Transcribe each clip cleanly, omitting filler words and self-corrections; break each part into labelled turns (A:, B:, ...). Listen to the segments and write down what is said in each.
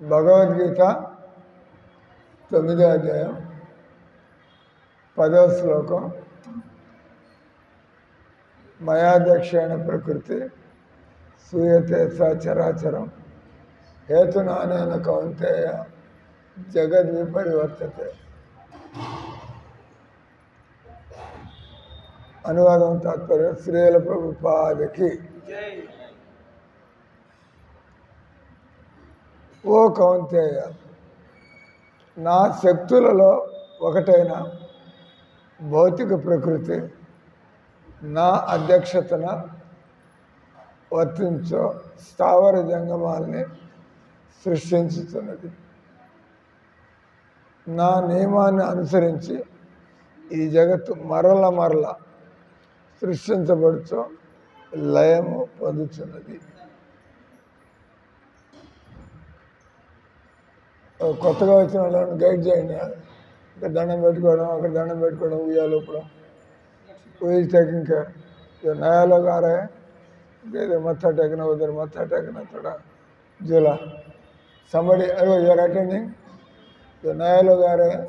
A: భగవద్గీత 9వ అధ్యాయం 10వ శ్లోకం. మయాధ్యక్షేణ ప్రకృతి సూయతే సచరాచరం హేతునానేన కౌంతేయ జగద్విపరివర్తతే. అనువాదం తాత్పర్యం శ్రీల ప్రభుపాదకి. ఓ కౌంతేయ, నా శక్తులలో ఒకటైన భౌతిక ప్రకృతి నా అధ్యక్షతన వర్తించో స్థావర జంగమాల్ని సృష్టించుతున్నది. నా నియమాన్ని అనుసరించి ఈ జగత్తు మరల సృష్టించబడుచో లయము పొందుతున్నది. కొత్తగా వచ్చిన వాళ్ళని గైడ్ చేయండి. ఇక్కడ దండం పెట్టుకోవడం, అక్కడ దండం పెట్టుకోవడం, ఉయ్యాలు ఇప్పుడు ఈజ్ టేకింగ్ కేర్. नया लोग आ रहे हैं, मत्था टेकना उधर, मत्था टेकना थोड़ा झूला. somebody you are attending, जो नया लोग आ रहे हैं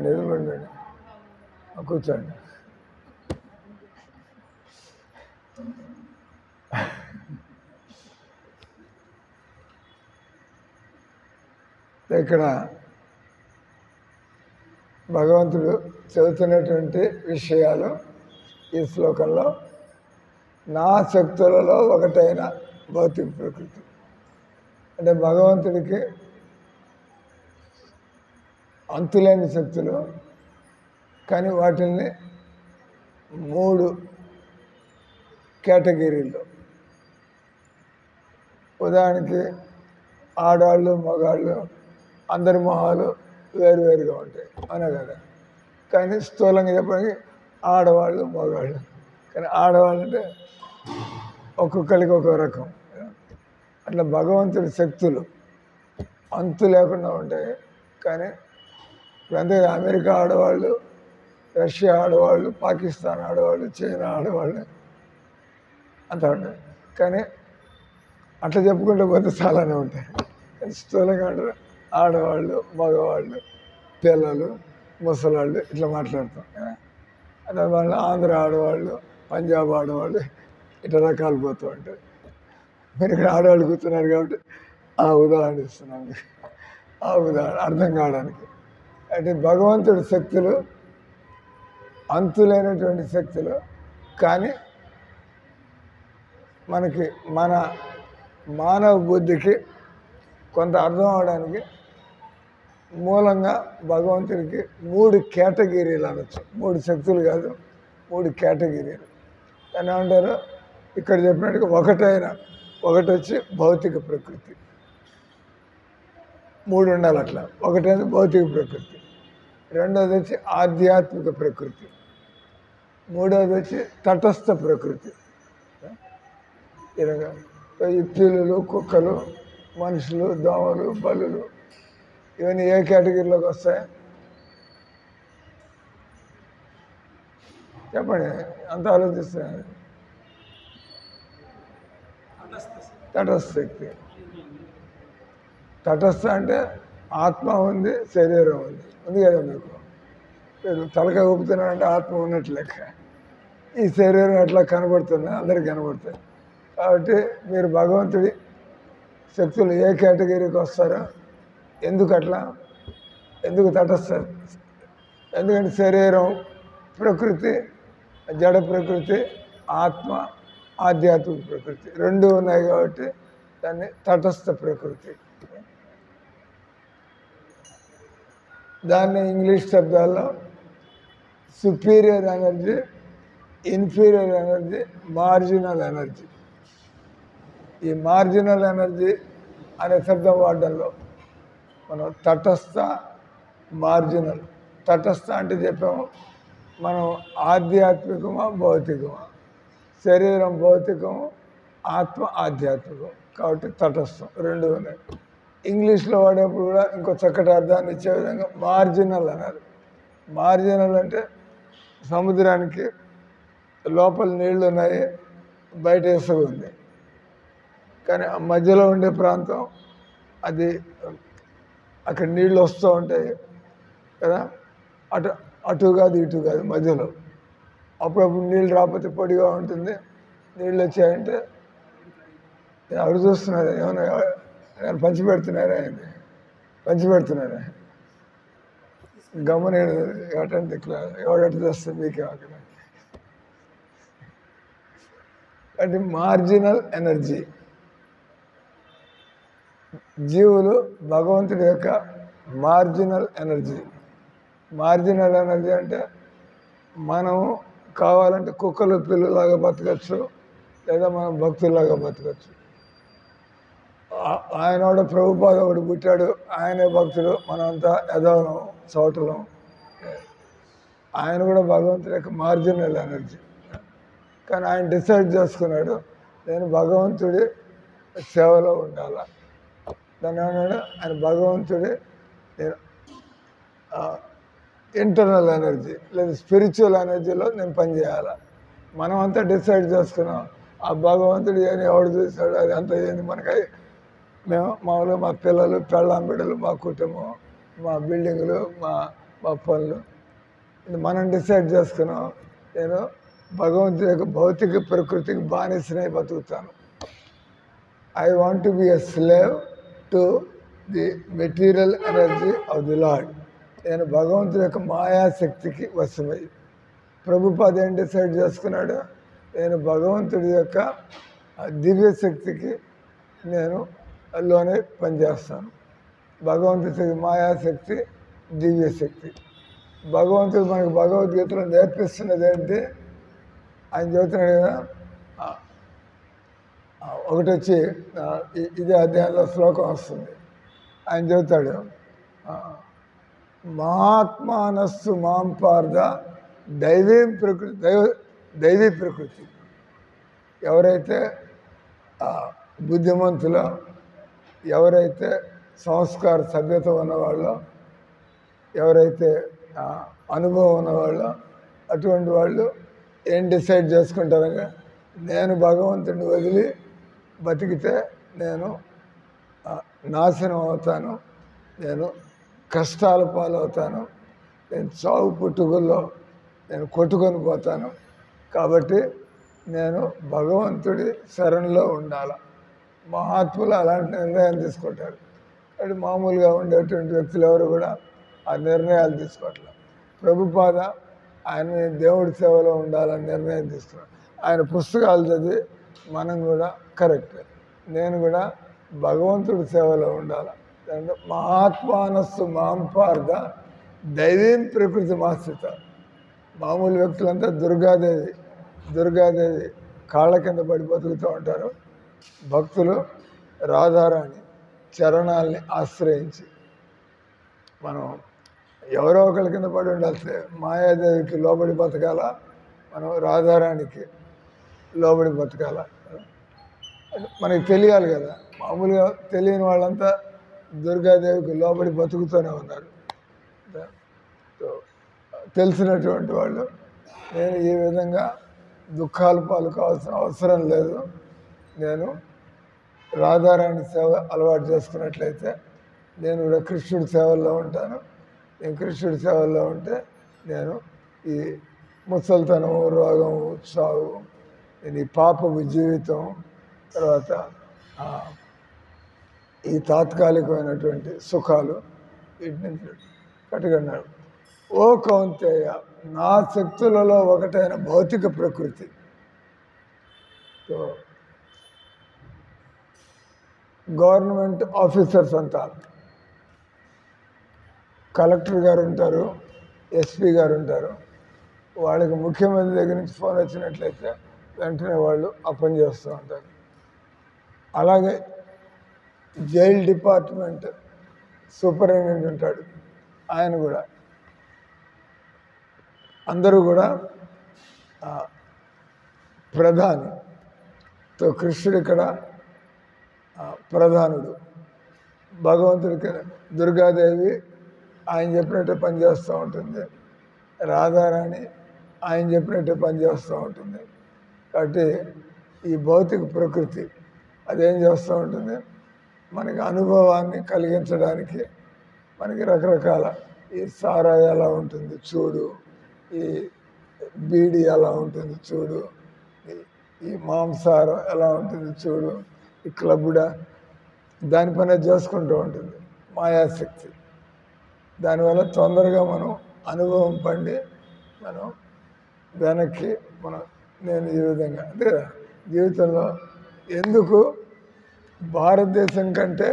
A: నిలబడండి, కూర్చోండి. ఇక్కడ భగవంతుడు చెబుతున్నటువంటి విషయాలు ఈ శ్లోకంలో, నా శక్తులలో ఒకటైన భౌతిక ప్రకృతి అంటే భగవంతుడికి అంతులేని శక్తులు, కానీ వాటిని 3 కేటగిరీలు. ఉదాహరణకి ఆడవాళ్ళు మగాళ్ళు అందరి మొహాలు వేరువేరుగా ఉంటాయి అనే కదా. కానీ స్థూలంగా చెప్పడానికి ఆడవాళ్ళు మగవాళ్ళు, కానీ ఆడవాళ్ళు అంటే ఒక్కొక్కరికి ఒక్కొక్క రకం. అట్లా భగవంతుడి శక్తులు అంతు లేకుండా ఉంటాయి. కానీ అంతే అమెరికా ఆడవాళ్ళు, రష్యా ఆడవాళ్ళు, పాకిస్తాన్ ఆడవాళ్ళు, చైనా ఆడవాళ్ళు అంత ఉంటాయి. కానీ అట్లా చెప్పుకుంటూ పోతే చాలానే ఉంటాయి. కానీ స్థూలంగా అంటారు ఆడవాళ్ళు మగవాళ్ళు పిల్లలు ముసలాళ్ళు ఇట్లా మాట్లాడతాం. అట్లా వాళ్ళు ఆంధ్ర ఆడవాళ్ళు, పంజాబ్ ఆడవాళ్ళు ఇట్లా రకాలు పోతూ ఉంటాయి. మీరు ఇక్కడ ఆడవాళ్ళు కూర్చున్నారు కాబట్టి ఆ ఉదాహరణ ఇస్తున్నాను, ఆ ఉదాహరణ అర్థం కావడానికి. అంటే భగవంతుడి శక్తులు అంతులేనటువంటి శక్తులు, కానీ మనకి మన మానవ బుద్ధికి కొంత అర్థం అవడానికి మూలంగా భగవంతుడికి 3 కేటగిరీలు అనొచ్చు. 3 శక్తులు కాదు, 3 కేటగిరీలు. దాన్ని ఏమంటారు? ఇక్కడ చెప్పినట్టుగా ఒకటి వచ్చి భౌతిక ప్రకృతి, 3 ఉండాలి అట్లా. ఒకటేది భౌతిక ప్రకృతి, రెండోది వచ్చి ఆధ్యాత్మిక ప్రకృతి, మూడోది వచ్చి తటస్థ ప్రకృతి. ఇలాగా ఈ పిల్లులు, కుక్కలు, మనుషులు, దోమలు, బల్లులు ఇవన్నీ ఏ కేటగిరీలోకి వస్తాయి చెప్పండి, అంత ఆలోచిస్తాను. తటస్థ శక్తి. తటస్థ అంటే ఆత్మ ఉంది, శరీరం ఉంది కదా. మీకు తలకాయ ఊపుతున్నారంటే ఆత్మ ఉన్నట్టు లెక్క. ఈ శరీరం ఎట్లా కనబడుతుంది, అందరికి కనబడుతుంది. కాబట్టి మీరు భగవంతుడి శక్తులు ఏ కేటగిరీకి వస్తారో, ఎందుకు అట్లా, ఎందుకు తటస్తారు? ఎందుకంటే శరీరం ప్రకృతి, జడ ప్రకృతి, ఆత్మ ఆధ్యాత్మిక ప్రకృతి 2 ఉన్నాయి కాబట్టి దాన్ని తటస్థ ప్రకృతి. దాన్ని ఇంగ్లీష్ శబ్దాల్లో superior energy, inferior energy, marginal energy. ఈ మార్జినల్ ఎనర్జీ అనే శబ్దం వాడడంలో మనం తటస్థ, మార్జినల్. తటస్థ అంటే చెప్పాము మనం ఆధ్యాత్మికమా భౌతికమా, శరీరం భౌతికము, ఆత్మ ఆధ్యాత్మికం. కాబట్టి తటస్థం 2 ఉన్నాయి. ఇంగ్లీష్లో వాడేప్పుడు కూడా ఇంకో చక్కటి అర్థాన్ని ఇచ్చే విధంగా మార్జినల్ అన్నారు. మార్జినల్ అంటే సముద్రానికి లోపల నీళ్లు ఉన్నాయి, బయట ఇసుక ఉంది. కానీ ఆ మధ్యలో ఉండే ప్రాంతం అది అక్కడ నీళ్ళు వస్తూ ఉంటాయి కదా, అటు అటు కాదు ఇటు కాదు మధ్యలో. అప్పుడప్పుడు నీళ్ళు రాకపోతే పొడిగా ఉంటుంది, నీళ్ళు వచ్చాయంటే ఎవరు చూస్తున్నారు, ఏమైనా పంచిపెడుతున్నారా అండి, పంచిపెడుతున్నారా గమని ఎవటంటే ఇట్లా ఎవడట చేస్తే మీకే అక్కడ. అంటే మార్జినల్ ఎనర్జీ. జీవులు భగవంతుడి యొక్క మార్జినల్ ఎనర్జీ. మార్జినల్ ఎనర్జీ అంటే మనము కావాలంటే కుక్కలు పిల్లలాగా బతకచ్చు, లేదా మనం భక్తుల్లాగా బతకచ్చు. ఆయన కూడా ప్రభుపాద ఒకటి పుట్టాడు, ఆయనే భక్తుడు, మనంతా యదవలం చోటలం. ఆయన కూడా భగవంతుడి యొక్క మార్జినల్ ఎనర్జీ. కానీ ఆయన డిసైడ్ చేసుకున్నాడు, నేను భగవంతుడి సేవలో ఉండాలా. దాన్ని ఏమన్నాడు ఆయన, భగవంతుడి నేను ఇంటర్నల్ ఎనర్జీ లేదా స్పిరిచువల్ ఎనర్జీలో నేను పనిచేయాలా. మనం అంతా డిసైడ్ చేసుకున్నాం, ఆ భగవంతుడు ఏని ఎవడు చూశాడు అది అంతా ఏంది మనకై. మేము మామూలుగా మా పిల్లలు, పెళ్ళాం బిడ్డలు, మా కుటుంబం, మా బిల్డింగులు, మా పనులు, మనం డిసైడ్ చేసుకున్నాం నేను భగవంతుడి యొక్క భౌతిక ప్రకృతికి బానిసనై బతుకుతాను. I want to be a slave to the material energy of the Lord. నేను భగవంతుడి యొక్క మాయాశక్తికి వశమై. ప్రభుపాద ఏం డిసైడ్ చేసుకున్నాడు, నేను భగవంతుడి యొక్క దివ్యశక్తికి నేను లోనే పనిచేస్తాను. భగవంతుడి మాయాశక్తి, దివ్యశక్తి. భగవంతుడు మనకు భగవద్గీతలో నేర్పిస్తున్నది ఏంటి, ఆయన చెబుతున్నాడు కదా, ఒకటి వచ్చి ఇదే అధ్యాయంలో శ్లోకం వస్తుంది. ఆయన చెబుతాడు, మహాత్మానస్సు మాం పార్థ దైవీ ప్రకృతి. ఎవరైతే బుద్ధిమంతులో, ఎవరైతే సంస్కార సభ్యత ఉన్నవాళ్ళో, ఎవరైతే అనుభవం ఉన్నవాళ్ళో, అటువంటి వాళ్ళు ఏం డిసైడ్ చేసుకుంటారగా, నేను భగవంతుడిని వదిలి బతికితే నేను నాశనం అవుతాను, నేను కష్టాల పాలవుతాను, నేను చావు పుట్టుకల్లో నేను కొట్టుకొని పోతాను. కాబట్టి నేను భగవంతుడి శరణలో ఉండాలి. మహాత్ములు అలాంటి నిర్ణయాలు తీసుకుంటారు. అంటే మామూలుగా ఉండేటువంటి వ్యక్తులు ఎవరు కూడా ఆ నిర్ణయాలు తీసుకోవట్లేదు. ప్రభుపాద ఆయన దేవుడి సేవలో ఉండాలని నిర్ణయం తీసుకున్నాడు. ఆయన పుస్తకాలు చదివి మనం కూడా కరెక్ట్, నేను కూడా భగవంతుడి సేవలో ఉండాలి. మహాత్మానస్సు మాం పార్థ దైవీం ప్రకృతి మాస్థిత. మామూలు వ్యక్తులంతా దుర్గాదేవి కాళ్ళ కింద పడి బతుకుతూ ఉంటారు. భక్తులు రాధారాణి చరణాలని ఆశ్రయించి, మనం ఎవరో ఒకరి కింద పడి ఉండాల్సి, మాయాదేవికి లోబడి బతకాల, మనం రాధారాణికి లోబడి బతకాల. మనకి తెలియాలి కదా, మామూలుగా తెలియని వాళ్ళంతా దుర్గాదేవికి లోబడి బతుకుతూనే ఉన్నారు. తెలిసినటువంటి వాళ్ళు నేను ఈ విధంగా దుఃఖాల పాలు కావాల్సిన అవసరం లేదు, నేను రాధారాణి సేవ అలవాటు చేసుకున్నట్లయితే నేను కూడా కృష్ణుడి సేవల్లో ఉంటాను. నేను కృష్ణుడి సేవల్లో ఉంటే నేను ఈ ముసలితనం, రోగం, చావు, నేను ఈ పాపపు జీవితం, తర్వాత ఈ తాత్కాలికమైనటువంటి సుఖాలు, వీటి నుంచి కట్టుకున్నాడు. ఓ కౌంతేయ, నా శక్తులలో ఒకటైన భౌతిక ప్రకృతి. గవర్నమెంట్ ఆఫీసర్స్ అంతా, కలెక్టర్ గారు ఉంటారు, ఎస్పీ గారు ఉంటారు. వాళ్ళకి ముఖ్యమంత్రి దగ్గర నుంచి ఫోన్ వచ్చినట్లయితే వెంటనే వాళ్ళు ఆ పని చేస్తూ ఉంటారు. అలాగే జైల్ డిపార్ట్మెంట్ సూపరింటెండెంట్ ఉంటాడు, ఆయన కూడా, అందరూ కూడా ప్రధాని. కృష్ణుడు ఇక్కడ ప్రధానుడు, భగవంతుడికి దుర్గాదేవి ఆయన చెప్పినట్టు పనిచేస్తూ ఉంటుంది, రాధారాణి ఆయన చెప్పినట్టే పనిచేస్తూ ఉంటుంది. కాబట్టి ఈ భౌతిక ప్రకృతి అదేం చేస్తూ ఉంటుంది, మనకి అనుభవాన్ని కలిగించడానికి మనకి రకరకాల ఈ సారాయి ఎలా ఉంటుంది చూడు, ఈ బీడి ఎలా ఉంటుంది చూడు, ఈ మాంసాహారం ఎలా ఉంటుంది చూడు, ఈ క్లబ్డా దాని పని చేసుకుంటూ ఉంటుంది మాయాశక్తి. దానివల్ల తొందరగా మనం అనుభవం పండి మనం వెనక్కి నేను ఈ విధంగా అంటే జీవితంలో ఎందుకు భారతదేశం కంటే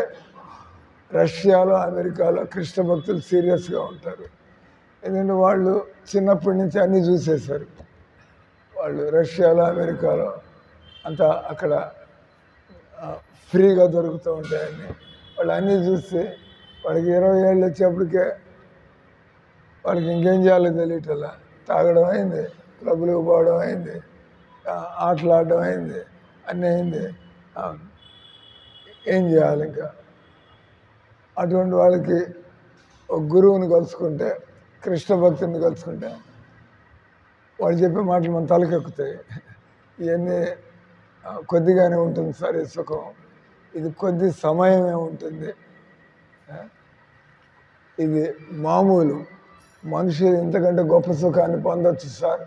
A: రష్యాలో అమెరికాలో కృష్ణ భక్తులు సీరియస్గా ఉంటారు. ఎందుకంటే వాళ్ళు చిన్నప్పటి నుంచి అన్నీ చూసేశారు. వాళ్ళు రష్యాలో అమెరికాలో అంతా అక్కడ ఫ్రీగా దొరుకుతూ ఉంటాయని వాళ్ళు అన్నీ చూస్తే వాళ్ళకి 20 ఏళ్ళు వచ్చేప్పటికే వాళ్ళకి ఇంకేం చేయాలో తెలియటల్లా. తాగడం అయింది, క్లబ్లకు పోవడం అయింది, ఆటలు ఆడడం అయింది, అన్నీ అయింది. ఏం చేయాలి ఇంకా? అటువంటి వాళ్ళకి ఒక గురువుని కలుసుకుంటే, కృష్ణ భక్తుని కలుసుకుంటే వాళ్ళు చెప్పే మాటలు మన తలకెక్కుతాయి. ఇవన్నీ కొద్దిగానే ఉంటుంది సార్ ఈ సుఖం, ఇది కొద్ది సమయమే ఉంటుంది, ఇది మామూలు, మనుషులు ఇంతకంటే గొప్ప సుఖాన్ని పొందొచ్చు సార్.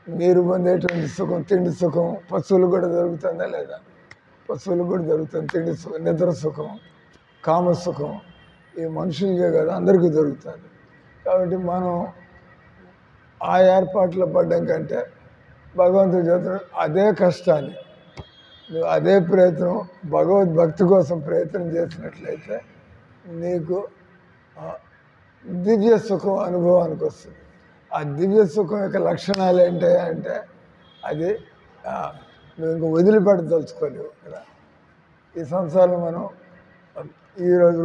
A: మీరు పొందేటువంటి సుఖం తిండి సుఖం పశువులు కూడా దొరుకుతుందా లేదా? పశువులు కూడా దొరుకుతుంది తిండి సుఖం, నిద్ర సుఖం, కామసుఖం. ఈ మనుషులకే కదా అందరికీ దొరుకుతుంది. కాబట్టి మనం ఆ ఏర్పాట్లు పడ్డం కంటే భగవంతుడి చేతుడు అదే కష్టాన్ని నువ్వు అదే ప్రయత్నం భగవద్భక్తి కోసం ప్రయత్నం చేసినట్లయితే నీకు దివ్య సుఖం అనుభవానికి వస్తుంది. ఆ దివ్య సుఖం యొక్క లక్షణాలు ఏంటంటే అది నువ్వు ఇంకా వదిలిపెట్టదలుచుకోలేవు కదా. ఈ సంవత్సరాలు మనం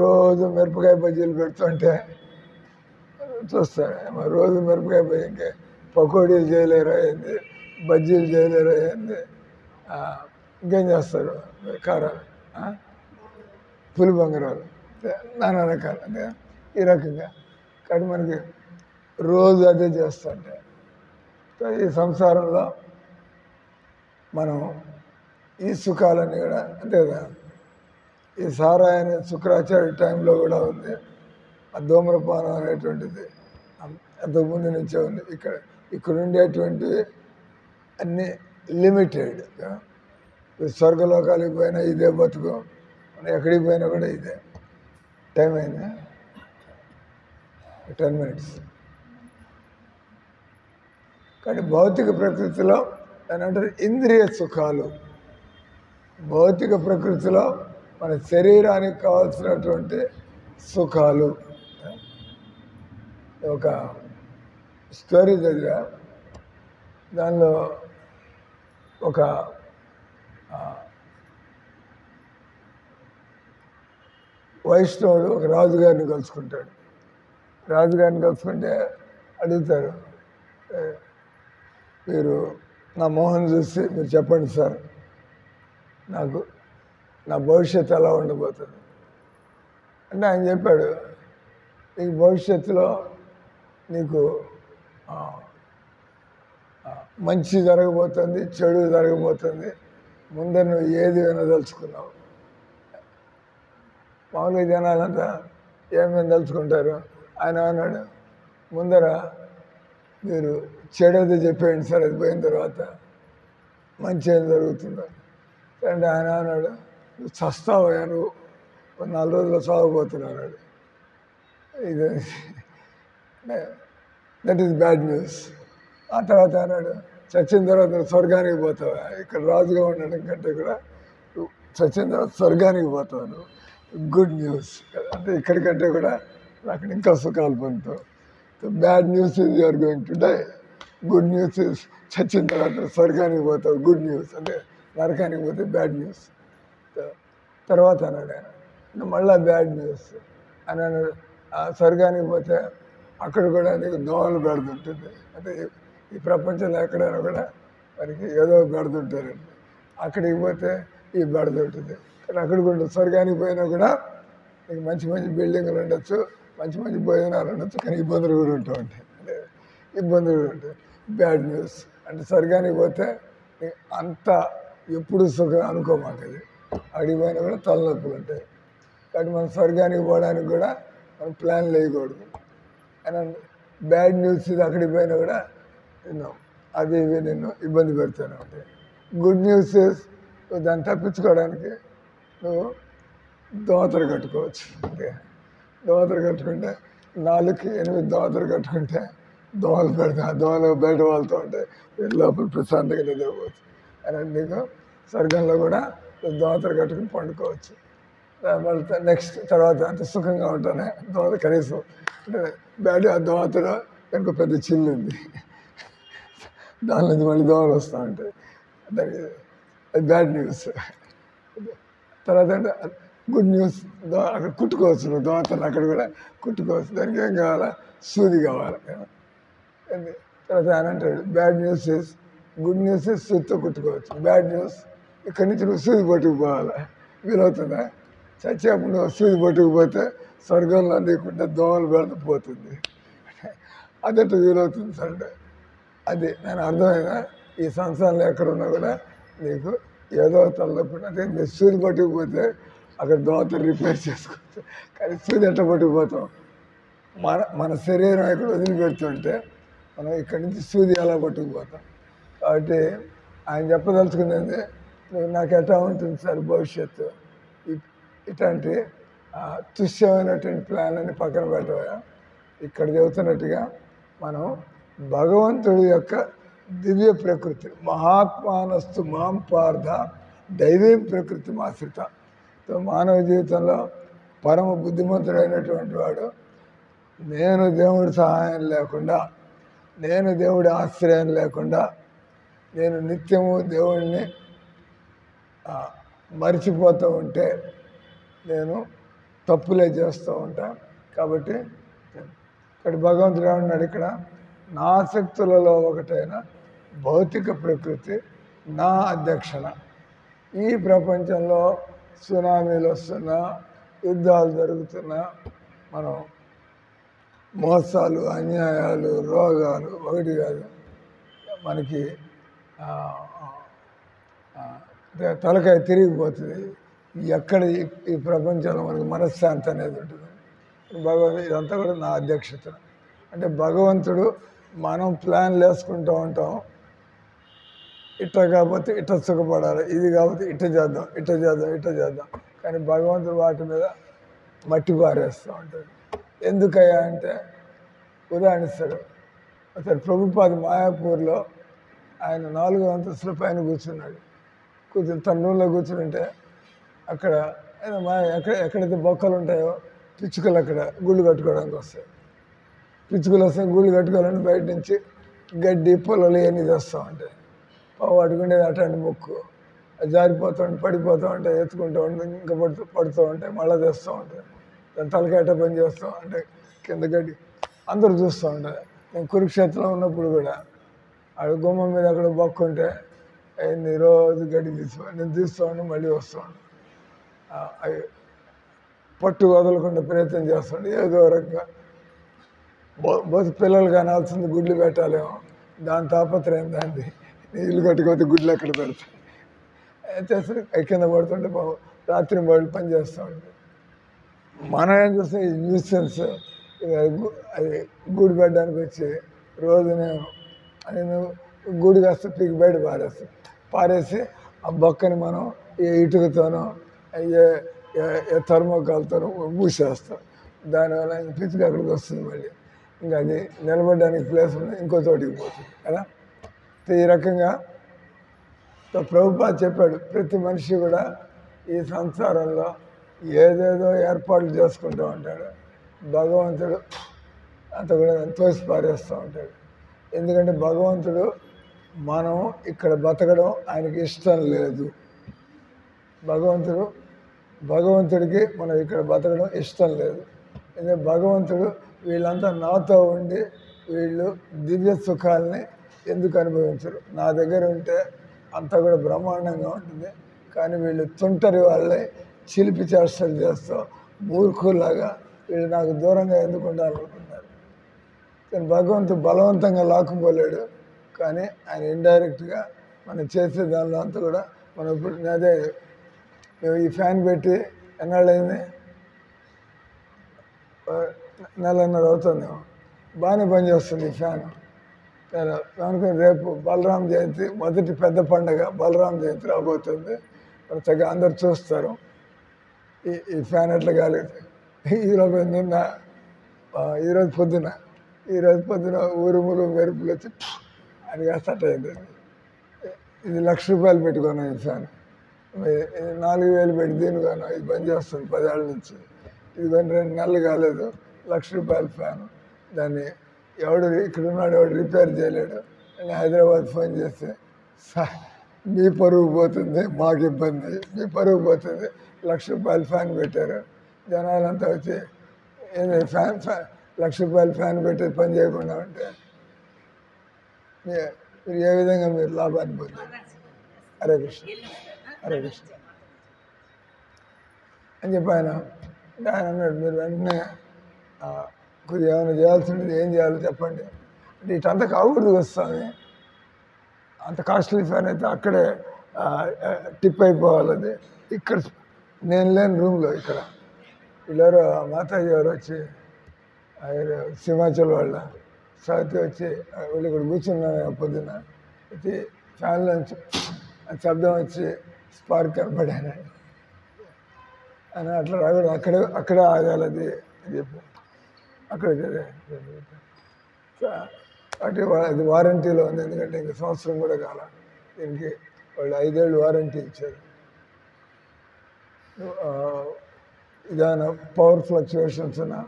A: రోజు మిరపకాయ బజ్జీలు పెడుతుంటే చూస్తాను, రోజు మిరపకాయ బజ్జీ ఇంకే పకోడీలు చేయలేరు అయింది, బజ్జీలు చేయలేరు అయింది, ఇంకేం చేస్తారు కారాలు, పులి బంగారాలు, నానా రకాలు అంటే ఈ రకంగా. కానీ మనకి రోజు అదే చేస్తుంటే ఈ సంసారంలో మనం ఈ సుఖాలన్నీ కూడా అంతే కదా. ఈ సారాయి అనే శుక్రాచార్య టైంలో కూడా ఉంది, ఆ ధూమ్రపానం అనేటువంటిది అంతకుముందు నుంచే ఉంది. ఇక్కడ ఉండేటువంటి అన్నీ లిమిటెడ్. స్వర్గలోకాలకు పోయినా ఇదే బతుకు, మనం ఎక్కడికి పోయినా కూడా ఇదే. టైం అయిందా? 10 minutes. కానీ భౌతిక ప్రకృతిలో అని అంటారు ఇంద్రియ సుఖాలు. భౌతిక ప్రకృతిలో మన శరీరానికి కావాల్సినటువంటి సుఖాలు. ఒక స్టోరీ చదివా, దానిలో ఒక వైష్ణవుడు ఒక రాజుగారిని కలుసుకుంటాడు. రాజుగారిని కలుసుకుంటే అడుగుతారు, మీరు నా మోహన్ చూసి మీరు చెప్పండి సార్, నాకు నా భవిష్యత్తు ఎలా ఉండబోతుంది అంటే ఆయన చెప్పాడు, నీకు భవిష్యత్తులో నీకు మంచి జరగబోతుంది, చెడు జరగబోతుంది, ముందర నువ్వు ఏది వినదలుచుకున్నావు. మామూలుగా జనాలంతా ఏమేమి తలుచుకుంటారు. ఆయన అన్నాడు, ముందర మీరు చెడేది చెప్పేయండి సార్, అది పోయిన తర్వాత మంచి ఏం జరుగుతుందో అంటే ఆయన అన్నాడు, నువ్వు చస్తావయ్యా, నువ్వు 4 రోజుల్లో చావబోతున్నాడు. ఇది దట్ ఈస్ బ్యాడ్ న్యూస్. ఆ తర్వాత అన్నాడు, చచ్చిన తర్వాత నువ్వు స్వర్గానికి పోతావా, ఇక్కడ రాజుగా ఉండడం కంటే కూడా చచ్చిన తర్వాత స్వర్గానికి పోతావు, నువ్వు గుడ్ న్యూస్. అంటే ఇక్కడికంటే కూడా అక్కడ ఇంకా సుఖాలు పొందుతావు. Bad news is you're going to die, good news is చచ్చిన తర్వాత స్వర్గానికి పోతావు, గుడ్ న్యూస్. అంటే నరకానికి పోతే బ్యాడ్ న్యూస్. తర్వాత అన్నాడు ఆయన, మళ్ళీ బ్యాడ్ న్యూస్ అని అన్నాడు, స్వర్గానికి పోతే అక్కడ కూడా నీకు దోమలు పెడుతుంటుంది. అంటే ఈ ప్రపంచంలో ఎక్కడైనా కూడా మనకి ఏదో పెడుతుంటారండి, అక్కడికి పోతే ఈ పెడుతుంటుంది. కానీ అక్కడికి ఉంటుంది, స్వర్గానికి పోయినా కూడా నీకు మంచి మంచి బిల్డింగ్లు ఉండొచ్చు, మంచి మంచి భోజనాలు ఉండొచ్చు, కానీ ఇబ్బందులు కూడా ఉంటూ ఉంటాయి. అంటే ఇబ్బందులు కూడా ఉంటాయి. Bad news. అంటే స్వర్గానికి పోతే అంత ఎప్పుడు సుఖం అనుకోమాక, అది అడిగి పోయినా కూడా తలనొప్పులు ఉంటాయి. కాబట్టి మనం స్వర్గానికి పోవడానికి కూడా మనం ప్లాన్ వేయకూడదు. అని బ్యాడ్ న్యూస్ ఇది అక్కడికి పోయినా కూడా నిన్ను అది ఇవి నిన్ను ఇబ్బంది పెడుతూనే ఉంటాయి. గుడ్ న్యూస్ దాన్ని తప్పించుకోవడానికి నువ్వు దోతలు కట్టుకోవచ్చు. అంటే దోతలు కట్టుకుంటే 4-8 దోతలు కట్టుకుంటే దోమలు పెడతా, దోమలు బయట వాళ్ళతో ఉంటే లోపల ప్రశాంతంగా నిద్రపోవచ్చు. అని నీకు స్వర్గంలో కూడా దోతలు కట్టుకుని పండుకోవచ్చు. మళ్ళీ నెక్స్ట్ తర్వాత అంత సుఖంగా ఉంటానే దోత కనీసం అంటే బ్యాడ్ ఆ దోతలో ఇంకో పెద్ద చిల్లు ఉంది, దాని నుంచి మళ్ళీ దోమలు వస్తూ ఉంటాయి. దానికి అది బ్యాడ్ న్యూస్. తర్వాత అంటే గుడ్ న్యూస్, అక్కడ కుట్టుకోవచ్చు, నువ్వు దోతలు అక్కడ కూడా కుట్టుకోవచ్చు. దానికి ఏం కావాలా? సూది కావాలి. తర్వాత ఆయన అంటాడు bad news is good news is సూదితో కుట్టుకోవచ్చు. బ్యాడ్ న్యూస్ ఇక్కడి నుంచి నువ్వు సూది పట్టుకుపోవాలి. వీలవుతుందా? చచ్చేప్పుడు నువ్వు సూది పట్టుకుపోతే స్వర్గంలో నీకుంటే దోమలు పెడితే పోతుంది. అదట్టు వీలవుతుంది సార్. అంటే అది నేను అర్థమైనా ఈ సంవత్సరంలో ఎక్కడున్నా కూడా నీకు ఏదో తలనొప్పి. అదే మీరు సూది పట్టుకుపోతే అక్కడ దోత రిపేర్ చేసుకోవచ్చు. కానీ సూది ఎట్లా పట్టుకుపోతాం? మన శరీరం ఇక్కడ వదిలిపెడుతుంటే మనం ఇక్కడి నుంచి సూది ఎలా పట్టుకుపోతాం. కాబట్టి ఆయన చెప్పదలుచుకునేది నువ్వు నాకు ఎట్లా ఉంటుంది సార్ భవిష్యత్తు, ఇట్లాంటి తుష్యమైనటువంటి ప్లాన్ అని పక్కన పెట్టవా. ఇక్కడ చెబుతున్నట్టుగా మనం భగవంతుడి యొక్క దివ్య ప్రకృతి మహాత్మానస్తు మాం పార్థ దైవీం ప్రకృతి ఆశ్రిత. మానవ జీవితంలో పరమ బుద్ధిమంతుడైనటువంటి వాడు నేను దేవుడి సహాయం లేకుండా, నేను దేవుడి ఆశ్రయం లేకుండా నేను నిత్యము దేవుడిని మరిచిపోతూ ఉంటే నేను తప్పులే చేస్తూ ఉంటాను. కాబట్టి ఇక్కడ భగవంతుడు ఏమన్నాడు, ఇక్కడ నా శక్తులలో ఒకటైన భౌతిక ప్రకృతి నా అధ్యక్షణ. ఈ ప్రపంచంలో సునామీలు వస్తున్నా, యుద్ధాలు జరుగుతున్నా, మనం మోసాలు, అన్యాయాలు, రోగాలు ఒకటి కాదు, మనకి తలకాయ తిరిగిపోతుంది. ఎక్కడ ఈ ప్రపంచంలో మనకి మనశ్శాంతి అనేది ఉంటుంది. భగవంతుడు ఇదంతా కూడా నా అధ్యక్షత. అంటే భగవంతుడు మనం ప్లాన్లు వేసుకుంటూ ఉంటాం, ఇట్లా కాకపోతే ఇట్లా సుఖపడాలి, ఇది కాకపోతే ఇట్లా చేద్దాం, ఇట్లా చేద్దాం, ఇట్లా చేద్దాం. కానీ భగవంతుడు వాటి మీద మట్టి పారేస్తూ ఉంటాడు. ఎందుకయ్యా అంటే ఉదాహరణిస్తాడు. అసలు ప్రభుపాద మాయాపూర్లో ఆయన 4వ అంతస్తుల పైన కూర్చున్నాడు. తన రూమ్లో కూర్చుంటే అక్కడ ఎక్కడైతే బొక్కలు ఉంటాయో పిచ్చుకలు అక్కడ గుళ్ళు కట్టుకోవడానికి వస్తాయి. పిచ్చుకలు వస్తాయి, గుళ్ళు కట్టుకోవాలని బయట నుంచి గడ్డి పొలాలు ఇవన్నీ తెస్తూ ఉంటాయి. వాటికుండేది అట్లాంటి మొక్కు, జారిపోతూ ఉంటే పడిపోతూ ఉంటాయి, ఎత్తుకుంటూ ఉంటే ఇంకా పడుతూ ఉంటాయి, మళ్ళీ తెస్తూ ఉంటాయి. దాని తలకాయట పని చేస్తాం అంటే కింద గడ్డి అందరూ చూస్తూ ఉంటారు. నేను కురుక్షేత్రంలో ఉన్నప్పుడు కూడా ఆడ గుమ్మం మీద అక్కడ బొక్క ఉంటే అవి రోజు గడ్డి నేను తీస్తూ ఉండి మళ్ళీ వస్తూ ఉంటాను. అవి పట్టు వదలకుండా ప్రయత్నం చేస్తుండే. ఏదో రకంగా బోధ పిల్లలు కానాల్సింది గుడ్లు పెట్టాలేమో, దాని తాపత్రయం దాన్ని ఇల్లు కట్టుకోతే గుడ్లు ఎక్కడ పెడతాయి చేస్తే కింద పడుతుంటే రాత్రి బయలు పని చేస్తూ ఉంటాయి. మనం ఏం చేస్తాం, ఈ న్యూసెన్స్ అది గూడు పెట్టడానికి వచ్చి రోజు నేను గూడు కాస్త పీకి బయట పారేసి ఆ బొక్కని మనం ఏ ఇటుకతోనో ఏ థర్మోకాల్తోనో మూసేస్తాం. దానివల్ల పిచ్చికి అక్కడికి వస్తుంది. మళ్ళీ ఇంకా అది నిలబడడానికి ప్లేస్ ఉంది, ఇంకో చోటికి పోతుంది కదా. ఈ రకంగా ప్రభుపాద చెప్పాడు, ప్రతి మనిషి కూడా ఈ సంసారంలో ఏదేదో ఏర్పాట్లు చేసుకుంటూ ఉంటాడు. భగవంతుడు అంత కూడా తోసి పారేస్తూ ఉంటాడు. ఎందుకంటే భగవంతుడు మనం ఇక్కడ బతకడం ఆయనకి ఇష్టం లేదు. భగవంతుడికి మనం ఇక్కడ బతకడం ఇష్టం లేదు. ఎందుకంటే భగవంతుడు వీళ్ళంతా నాతో ఉండి వీళ్ళు దివ్య సుఖాలని ఎందుకు అనుభవించరు? నా దగ్గర ఉంటే అంతా కూడా బ్రహ్మాండంగా ఉంటుంది, కానీ వీళ్ళు తుంటరి వాళ్ళే చిలిపి చేష్టలు చేస్తూ మూర్ఖులాగా వీళ్ళు నాకు దూరంగా ఎందుకు ఉండాలనుకున్నారు. కానీ భగవంతుడు బలవంతంగా లాక్కుపోలేడు. కానీ ఆయన ఇండైరెక్ట్గా మనం చేసే దానిలో అంతా కూడా మనం ఇప్పుడు అదే మేము ఈ ఫ్యాన్ పెట్టి ఎన్నాళ్ళైంది, నెలన్నర అవుతుంది, బాగానే పనిచేస్తుంది ఈ ఫ్యాన్. అనుకుని రేపు బలరాం జయంతి, మొదటి పెద్ద పండగ బలరాం జయంతి రాబోతుంది. చక్కగా అందరు చూస్తారు ఈ ఫ్యాన్ ఎట్లా కాలేదు. ఈరోజు నిన్న ఈరోజు పొద్దున ఊరుములు మెరుపులు వచ్చి అని స్టార్ట్ అయింది. ఇది ₹1,00,000 పెట్టుకున్నాను ఈ ఫ్యాన్. 4,000 పెట్టి దీనిగాను ఇది బంద్ చేస్తుంది 10 ఏళ్ళ నుంచి. ఇది కొని 2 నెలలు కాలేదు, ₹1,00,000 ఫ్యాను. దాన్ని ఎవడు ఇక్కడ ఉన్నాడు, ఎవడు రిపేర్ చేయలేడు. నేను హైదరాబాద్ ఫోన్ చేస్తే మీ పరుగు పోతుంది, మాకు ఇబ్బంది, మీ పరుగు పోతుంది, ₹1,00,000 ఫ్యాన్ పెట్టారు. జనాలంతా వచ్చి ఏంది ఫ్యాన్ ₹1,00,000 ఫ్యాన్ పెట్టి పని చేయకుండా ఉంటే మీరు ఏ విధంగా మీరు లాభాన్ని పొందారు? హరే కృష్ణ హరే కృష్ణ అని చెప్పి ఆయన అన్నాడు, మీరు వెంటనే కొద్దిగా ఏమైనా చేయాల్సింది ఏం చేయాలో చెప్పండి అంటే ఇటంతా కాకూడదు వస్తుంది, అంత కాస్ట్లీ ఫ్యాన్ అయితే అక్కడే టిప్ అయిపోవాలి. అది ఇక్కడ నేను లేని రూమ్లో ఇక్కడ వీళ్ళెవరో మాతాజీ గారు వచ్చి సింహాచల్ వాళ్ళ సాతి వచ్చి వీళ్ళు ఇక్కడ కూర్చున్నాను పొద్దున్న వచ్చి ఫ్యాన్లో నుంచి శబ్దం వచ్చి స్పార్క్ కనపడాను అని అట్లా రాకూడదు, అక్కడే ఆగాలి అది అని చెప్పి అక్కడ అంటే అది వారంటీలో ఉంది. ఎందుకంటే ఇంక సంవత్సరం కూడా కాల, దీనికి వాళ్ళు 5 ఏళ్ళు వారంటీ ఇచ్చారు. ఏదైనా పవర్ ఫ్లక్చువేషన్స్ ఉన్నా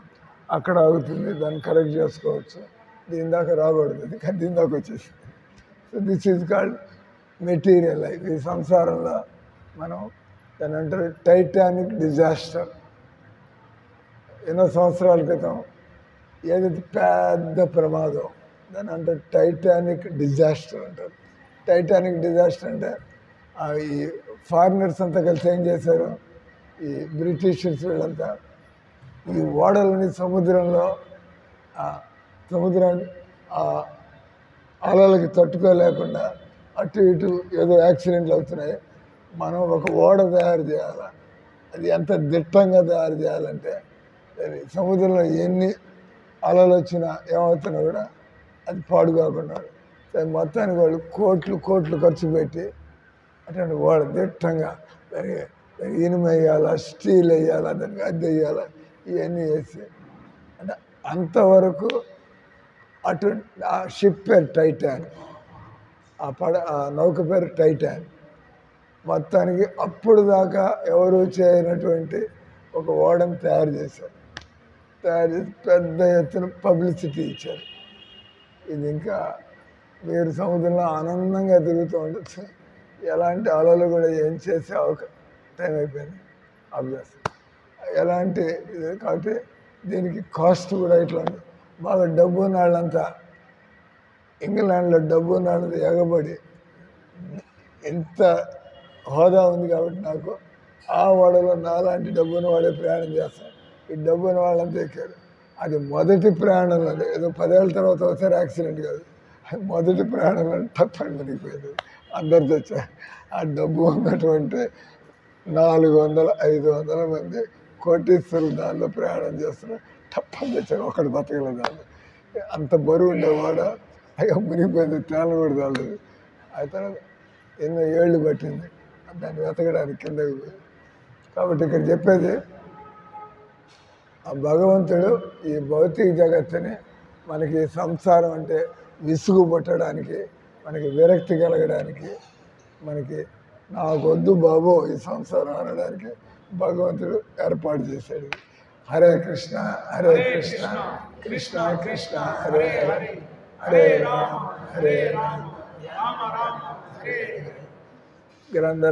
A: అక్కడ ఆగుతుంది, దాన్ని కరెక్ట్ చేసుకోవచ్చు. దీని దాకా రాకూడదు, అది కానీ దీని దాకా వచ్చేసి. So this is called material life. ఈ సంసారంలో మనం దాని అంటారు టైటానిక్ డిజాస్టర్. ఎన్నో సంవత్సరాల క్రితం ఏదైతే పెద్ద ప్రమాదం దాని అంటే టైటానిక్ డిజాస్టర్ అంటారు. టైటానిక్ డిజాస్టర్ అంటే ఈ ఫారినర్స్ అంతా కలిసి ఏం చేశారు, ఈ బ్రిటిషర్స్ వీళ్ళంతా ఈ ఓడలని సముద్రాన్ని అలలకి తట్టుకోలేకుండా అటు ఇటు ఏదో యాక్సిడెంట్లు అవుతున్నాయి. మనం ఒక ఓడ తయారు చేయాలి, అది ఎంత దిట్టంగా తయారు చేయాలంటే సముద్రంలో ఎన్ని అలలు వచ్చినా ఏమవుతున్నా కూడా అది పాడు కాకుండా మొత్తానికి వాళ్ళు కోట్లు ఖర్చు పెట్టి అటువంటి ఓడ దిట్టంగా దానికి ఇనుము వేయాలా, స్టీల్ వేయాలా, దానికి అద్దె వేయాలా, ఇవన్నీ వేసి అంటే అంతవరకు అటు ఆ షిప్ పేరు టైటాన్, ఆ నౌక పేరు టైటాన్. మొత్తానికి అప్పుడు దాకా ఎవరు చేయనటువంటి ఒక ఓడను తయారు చేసి పెద్ద ఎత్తున పబ్లిసిటీ ఇచ్చారు. ఇది ఇంకా మీరు సముద్రంలో ఆనందంగా తిరుగుతూ ఉండొచ్చు, ఎలాంటి అలలు కూడా ఏం చేసే టైం అయిపోయింది అభ్యాసం ఎలాంటి ఇది. కాబట్టి దీనికి కాస్ట్ కూడా ఇట్లా ఉంది. బాగా డబ్బు ఉన్న వాళ్ళంతా ఇంగ్లాండ్లో డబ్బు ఉన్న వాళ్ళంతా ఎగబడి ఎంత హోదా ఉంది కాబట్టి నాకు ఆ ఓడలో నాలాంటి డబ్బున్న వాడే ప్రయాణం చేస్తాను. ఈ డబ్బున్న వాళ్ళంతా ఎక్కారు. అది మొదటి ప్రయాణంలో ఏదో 10 ఏళ్ళ తర్వాత ఒకసారి యాక్సిడెంట్ కాదు, అది మొదటి ప్రయాణంలో తప్పని మునిగిపోయింది. అందరితో వచ్చారు. ఆ డబ్బు ఉన్నటువంటి 400-500 మంది కోటీశ్వరులు దానిలో ప్రయాణం చేస్తున్నారు. తప్పని తెచ్చారు, ఒకటి బతకలేదు దాన్ని. అంత బరువు ఉండేవాడ అయ్యో మునిగిపోయింది, తేలకూడదు వాళ్ళది. అయితే ఎన్నో ఏళ్ళు పట్టింది దాన్ని వెతకడానికి కిందకి పోయి. కాబట్టి ఇక్కడ చెప్పేది ఆ భగవంతుడు ఈ భౌతిక జగత్తుని మనకి సంసారం అంటే విసుగు పుట్టడానికి, మనకి విరక్తి కలగడానికి, మనకి నాకొద్దు బాబో ఈ సంసారం అనడానికి భగవంతుడు ఏర్పాటు చేశాడు. హరే కృష్ణ హరే కృష్ణ కృష్ణ కృష్ణ హరే హరే హరే రామ హరే రామ రామ రామ హరే హరే. గ్రంథ